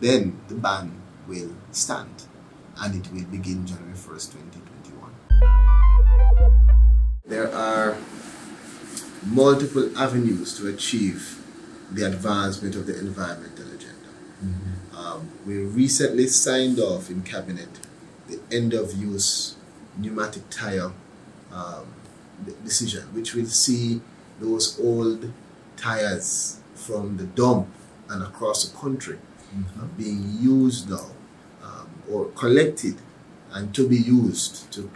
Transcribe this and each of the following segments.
then the ban will stand and it will begin January 1st, 2021. There are multiple avenues to achieve the advancement of the environmental agenda. We recently signed off in Cabinet the end-of-use pneumatic tire decision, which will see those old tires from the dump and across the country being used now, or collected and to be used to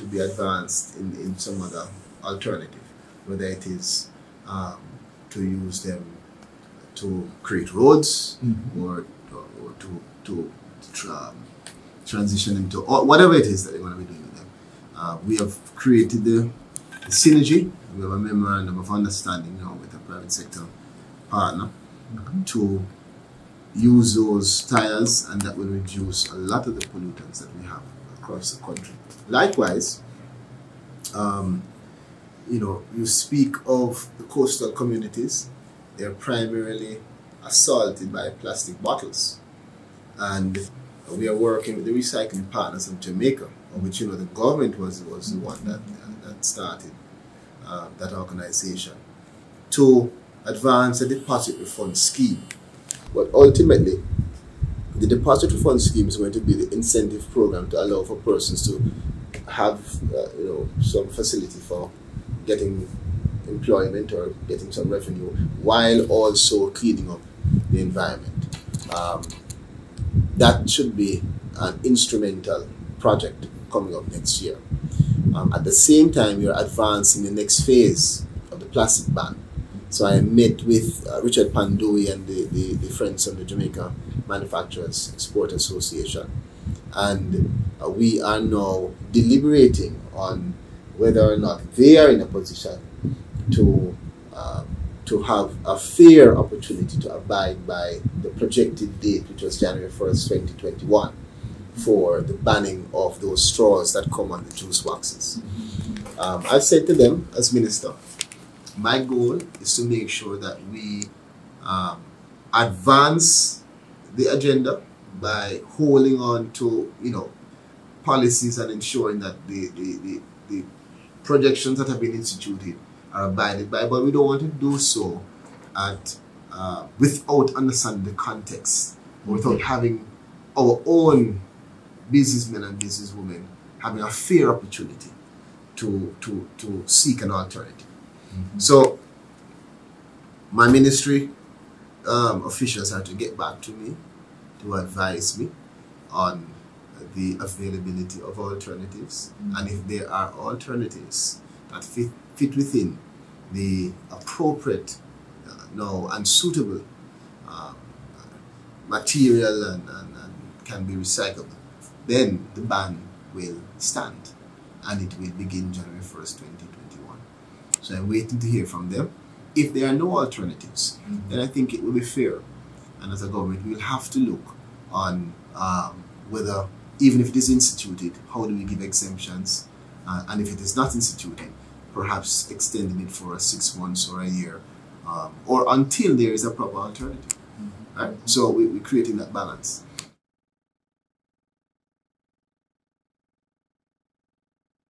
be advanced in some other alternative, whether it is to use them to create roads or to transition into, or whatever it is that they're going to be doing with them. We have created the synergy. We have a memorandum of understanding now with a private sector partner to use those tires, and that will reduce a lot of the pollutants that we have across the country. Likewise, you speak of the coastal communities. They're primarily assaulted by plastic bottles, and we are working with the recycling partners of Jamaica, which the government was the one that started that organization, to advance a deposit refund scheme. But ultimately, the deposit refund scheme is going to be the incentive program to allow for persons to have some facility for getting employment or getting some revenue while also cleaning up the environment. That should be an instrumental project coming up next year. At the same time, we are advancing the next phase of the plastic ban. So I met with Richard Pandui and the friends of the Jamaica Manufacturers Export Association, and we are now deliberating on whether or not they are in a position to have a fair opportunity to abide by the projected date, which was January 1st, 2021, for the banning of those straws that come on the juice boxes. I've said to them as minister, my goal is to make sure that we advance the agenda by holding on to policies and ensuring that the projections that have been instituted are abided by, but we don't want to do so without understanding the context, without having our own businessmen and businesswomen having a fair opportunity to seek an alternative. So my ministry officials have to get back to me to advise me on the availability of alternatives, and if there are alternatives that fit within the appropriate and suitable material and can be recycled, then the ban will stand and it will begin January 1st, 2021. So I'm waiting to hear from them. If there are no alternatives, then I think it will be fair, and as a government we will have to look on whether, even if it is instituted, how do we give exemptions, and if it is not instituted, perhaps extending it for 6 months or a year, or until there is a proper alternative. Right? So we're creating that balance.